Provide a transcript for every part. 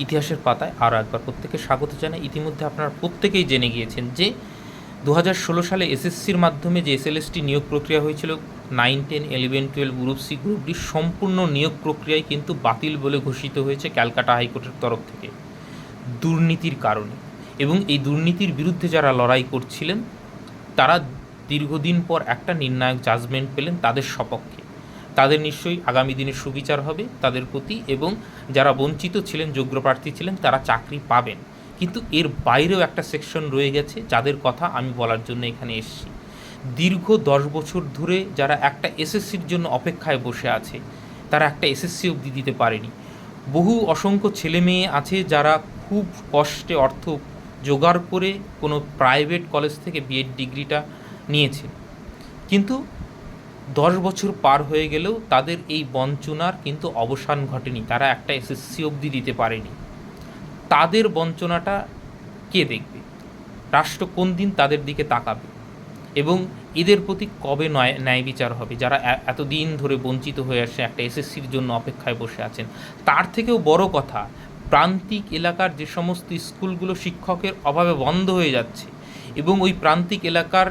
ইতিহাসের পাতায় আরও একবার প্রত্যেকে স্বাগত জানাই। ইতিমধ্যে আপনারা প্রত্যেকেই জেনে গিয়েছেন যে 2016 সালে এসএসসির মাধ্যমে যে এসএলএসটি নিয়োগ প্রক্রিয়া হয়েছিল 9, 10, 11, 12 গ্রুপ সি গ্রুপ ডি সম্পূর্ণ নিয়োগ প্রক্রিয়ায় কিন্তু বাতিল বলে ঘোষিত হয়েছে ক্যালকাটা হাইকোর্টের তরফ থেকে দুর্নীতির কারণে। এবং এই দুর্নীতির বিরুদ্ধে যারা লড়াই করছিলেন তারা দীর্ঘদিন পর একটা নির্ণায়ক জাজমেন্ট পেলেন তাদের সপক্ষে। তাদের নিশ্চয়ই আগামী দিনে সুবিচার হবে তাদের প্রতি, এবং যারা বঞ্চিত ছিলেন, যোগ্য প্রার্থী ছিলেন, তারা চাকরি পাবেন। কিন্তু এর বাইরেও একটা সেকশন রয়ে গেছে যাদের কথা আমি বলার জন্য এখানে এসেছি। দীর্ঘ 10 বছর ধরে যারা একটা এসএসসির জন্য অপেক্ষায় বসে আছে, তারা একটা এসএসসি অবধি দিতে পারেনি। বহু অসংখ্য ছেলে মেয়ে আছে যারা খুব কষ্টে অর্থ জোগাড় করে কোনো প্রাইভেট কলেজ থেকে বিএড ডিগ্রিটা নিয়েছে, কিন্তু 10 বছর পার হয়ে গেলেও তাদের এই বঞ্চনার কিন্তু অবসান ঘটেনি। তারা একটা এসএসসি অবধি দিতে পারেনি। তাদের বঞ্চনাটা কে দেখবে? রাষ্ট্র কোন দিন তাদের দিকে তাকাবে? এবং এদের প্রতি কবে ন্যায় বিচার হবে যারা এতদিন ধরে বঞ্চিত হয়ে আসে, একটা এসএসসির জন্য অপেক্ষায় বসে আছেন? তার থেকেও বড় কথা, প্রান্তিক এলাকার যে সমস্ত স্কুলগুলো শিক্ষকের অভাবে বন্ধ হয়ে যাচ্ছে, এবং ওই প্রান্তিক এলাকার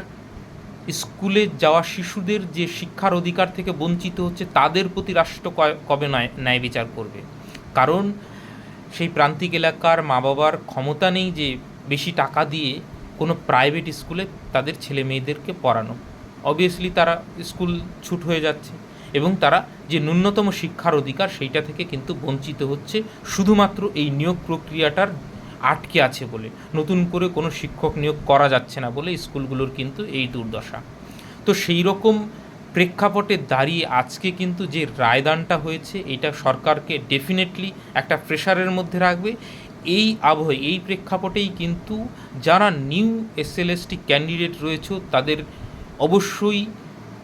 স্কুলে যাওয়া শিশুদের যে শিক্ষার অধিকার থেকে বঞ্চিত হচ্ছে, তাদের প্রতি রাষ্ট্র কবে ন্যায় বিচার করবে? কারণ সেই প্রান্তিক এলাকার মা বাবার ক্ষমতা নেই যে বেশি টাকা দিয়ে কোনো প্রাইভেট স্কুলে তাদের ছেলে মেয়েদেরকে পড়ানো। অবভিয়াসলি তারা স্কুল ছুট হয়ে যাচ্ছে, এবং তারা যে ন্যূনতম শিক্ষার অধিকার সেইটা থেকে কিন্তু বঞ্চিত হচ্ছে, শুধুমাত্র এই নিয়োগ প্রক্রিয়াটার আটকে আছে বলে। নতুন করে কোনো শিক্ষক নিয়োগ করা যাচ্ছে না বলে স্কুলগুলোর কিন্তু এই দুর্দশা। তো সেই রকম প্রেক্ষাপটে দাঁড়িয়ে আজকে কিন্তু যে রায়দানটা হয়েছে, এটা সরকারকে ডেফিনেটলি একটা প্রেশারের মধ্যে রাখবে। এই আবহে, এই প্রেক্ষাপটেই কিন্তু যারা নিউ এসএলএসটি ক্যান্ডিডেট রয়েছে তাদের অবশ্যই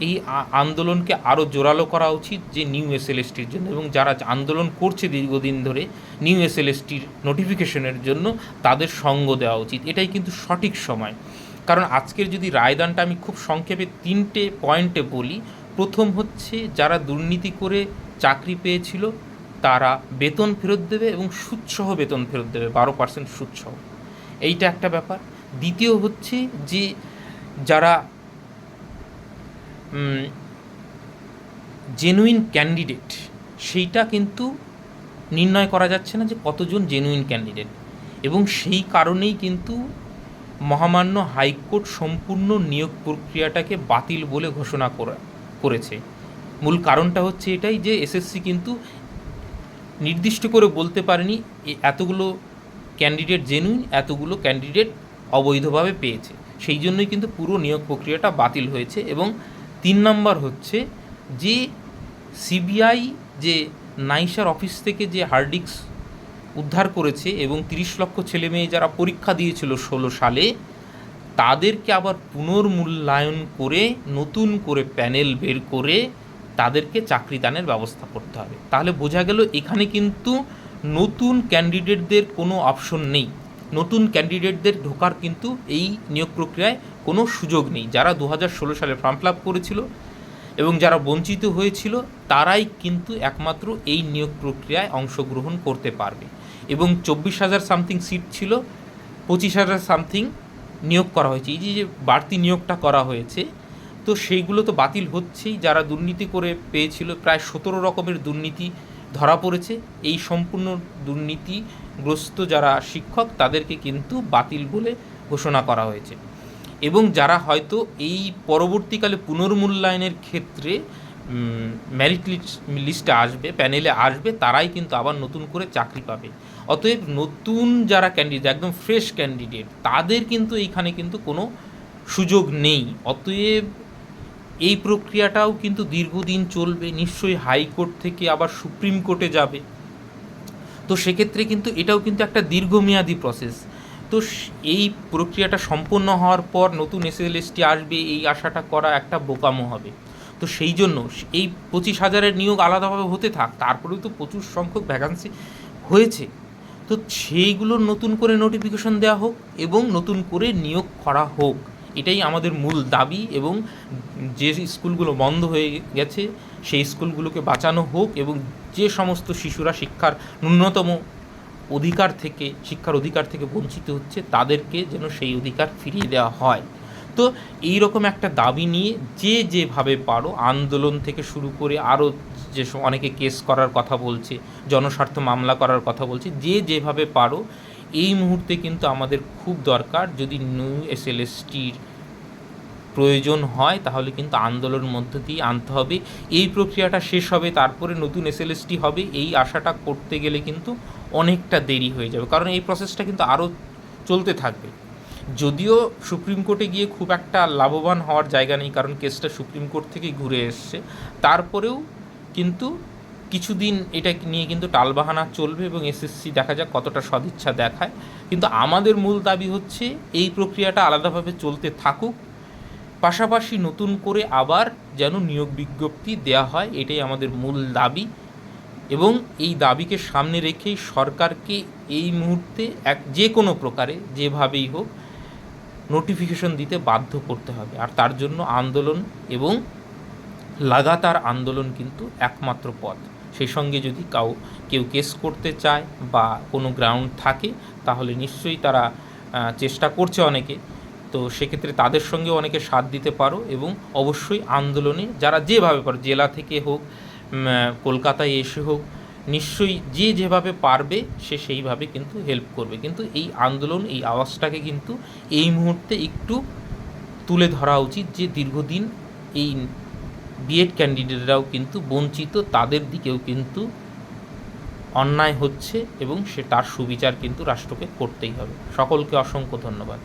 এই আন্দোলনকে আরও জোরালো করা উচিত যে নিউ এসএলএসটির জন্য, এবং যারা আন্দোলন করছে দীর্ঘদিন ধরে নিউ এসএলএসটির নোটিফিকেশনের জন্য, তাদের সঙ্গ দেওয়া উচিত। এটাই কিন্তু সঠিক সময়। কারণ আজকের যদি রায়দানটা আমি খুব সংক্ষেপে 3টে পয়েন্টে বলি। প্রথম হচ্ছে, যারা দুর্নীতি করে চাকরি পেয়েছিল তারা বেতন ফেরত দেবে, এবং সুদসহ বেতন ফেরত দেবে, 12% সুদসহ। এইটা একটা ব্যাপার। দ্বিতীয় হচ্ছে যে যারা জেনুইন ক্যান্ডিডেট, সেইটা কিন্তু নির্ণয় করা যাচ্ছে না যে কতজন জেনুইন ক্যান্ডিডেট, এবং সেই কারণেই কিন্তু মহামান্য হাইকোর্ট সম্পূর্ণ নিয়োগ প্রক্রিয়াটাকে বাতিল বলে ঘোষণা করেছে। মূল কারণটা হচ্ছে এটাই যে এসএসসি কিন্তু নির্দিষ্ট করে বলতে পারেনি এতগুলো ক্যান্ডিডেট জেনুইন, এতগুলো ক্যান্ডিডেট অবৈধভাবে পেয়েছে। সেই জন্যই কিন্তু পুরো নিয়োগ প্রক্রিয়াটা বাতিল হয়েছে। এবং 3 নম্বর হচ্ছে যে সিবিআই যে নাইসার অফিস থেকে যে হার্ড ডিস্ক উদ্ধার করেছে, এবং 30 লক্ষ ছেলে মেয়ে যারা পরীক্ষা দিয়েছিল 16 সালে, তাদেরকে আবার পুনর্মূল্যায়ন করে নতুন করে প্যানেল বের করে তাদেরকে চাকরি দানের ব্যবস্থা করতে হবে। তাহলে বোঝা গেল এখানে কিন্তু নতুন ক্যান্ডিডেটদের কোনো অপশন নেই। নতুন ক্যান্ডিডেটদের ঢোকার কিন্তু এই নিয়োগ প্রক্রিয়ায় কোনো সুযোগ নেই। যারা 2016 সালে ফর্ম ফিল আপ করেছিল এবং যারা বঞ্চিত হয়েছিল, তারাই কিন্তু একমাত্র এই নিয়োগ প্রক্রিয়ায় অংশগ্রহণ করতে পারবে। এবং 24,000 সামথিং সিট ছিল, 25,000 সামথিং নিয়োগ করা হয়েছে। এই যে বাড়তি নিয়োগটা করা হয়েছে, তো সেইগুলো তো বাতিল হচ্ছেই। যারা দুর্নীতি করে পেয়েছিল, প্রায় 17 রকমের দুর্নীতি ধরা পড়েছে। এই সম্পূর্ণ দুর্নীতিগ্রস্ত যারা শিক্ষক, তাদেরকে কিন্তু বাতিল বলে ঘোষণা করা হয়েছে। এবং যারা হয়তো এই পরবর্তীকালে পুনর্মূল্যায়নের ক্ষেত্রে মেরিট লিস্টে আসবে, প্যানেলে আসবে, তারাই কিন্তু আবার নতুন করে চাকরি পাবে। অতএব নতুন যারা ক্যান্ডিডেট, একদম ফ্রেশ ক্যান্ডিডেট, তাদের কিন্তু এইখানে কিন্তু কোনো সুযোগ নেই। অতএব এই প্রক্রিয়াটাও কিন্তু দীর্ঘদিন চলবে, নিশ্চয়ই হাইকোর্ট থেকে আবার সুপ্রিম কোর্টে যাবে। তো সেক্ষেত্রে কিন্তু এটাও কিন্তু একটা দীর্ঘমেয়াদী প্রসেস। তো এই প্রক্রিয়াটা সম্পন্ন হওয়ার পর নতুন এসএলএসটি আসবে, এই আশাটা করা একটা বোকামো হবে। তো সেই জন্য এই 25,000-এর নিয়োগ আলাদাভাবে হতে থাক, তারপরেও তো প্রচুর সংখ্যক ভ্যাকান্সি হয়েছে। তো সেইগুলোর নতুন করে নোটিফিকেশন দেওয়া হোক এবং নতুন করে নিয়োগ করা হোক, এটাই আমাদের মূল দাবি। এবং যে স্কুলগুলো বন্ধ হয়ে গেছে সেই স্কুলগুলোকে বাঁচানো হোক, এবং যে সমস্ত শিশুরা শিক্ষার ন্যূনতম অধিকার থেকে, শিক্ষার অধিকার থেকে বঞ্চিত হচ্ছে, তাদেরকে যেন সেই অধিকার ফিরিয়ে দেওয়া হয়। তো এই রকম একটা দাবি নিয়ে যে যেভাবে পারো, আন্দোলন থেকে শুরু করে আরও যে অনেকে কেস করার কথা বলছে, জনস্বার্থ মামলা করার কথা বলছে, যে যেভাবে পারো এই মুহূর্তে কিন্তু আমাদের খুব দরকার। যদি নিউ এসএলএসটির প্রয়োজন হয় তাহলে কিন্তু আন্দোলনের মধ্য দিয়ে আনতে হবে। এই প্রক্রিয়াটা শেষ হবে, তারপরে নতুন এসএলএসটি হবে, এই আশাটা করতে গেলে কিন্তু অনেকটা দেরি হয়ে যাবে, কারণ এই প্রসেসটা কিন্তু আরও চলতে থাকবে। যদিও সুপ্রিম কোর্টে গিয়ে খুব একটা লাভবান হওয়ার জায়গা নেই, কারণ কেসটা সুপ্রিম কোর্ট থেকেই ঘুরে এসছে, তারপরেও কিন্তু কিছুদিন এটা নিয়ে কিন্তু টালবাহানা চলবে এবং এসএসসি দেখা যাক কতটা সদিচ্ছা দেখায়। কিন্তু আমাদের মূল দাবি হচ্ছে এই প্রক্রিয়াটা আলাদাভাবে চলতে থাকুক, পাশাপাশি নতুন করে আবার যেন নিয়োগ বিজ্ঞপ্তি দেওয়া হয়, এটাই আমাদের মূল দাবি। এবং এই দাবিকে সামনে রেখেই সরকারকে এই মুহূর্তে যে কোনো প্রকারে যেভাবেই হোক নোটিফিকেশন দিতে বাধ্য করতে হবে। আর তার জন্য আন্দোলন এবং লাগাতার আন্দোলন কিন্তু একমাত্র পথ। সেই সঙ্গে যদি কেউ কেস করতে চায় বা কোনো গ্রাউন্ড থাকে তাহলে নিশ্চয়ই তারা চেষ্টা করছে অনেকে, তো সেক্ষেত্রে তাদের সঙ্গে অনেকে সাথ দিতে পারো এবং অবশ্যই আন্দোলনে যারা যেভাবে পারো, জেলা থেকে হোক, কলকাতায় এসে হোক, নিশ্চয়ই যে যেভাবে পারবে সে সেইভাবে কিন্তু হেল্প করবে। কিন্তু এই আন্দোলন, এই আওয়াজটাকে কিন্তু এই মুহূর্তে একটু তুলে ধরা উচিত যে দীর্ঘদিন এই বিএড ক্যান্ডিডেটরাও কিন্তু বঞ্চিত, তাদের দিকেও কিন্তু অন্যায় হচ্ছে এবং তার সুবিচার কিন্তু রাষ্ট্রকে করতেই হবে। সকলকে অসংখ্য ধন্যবাদ।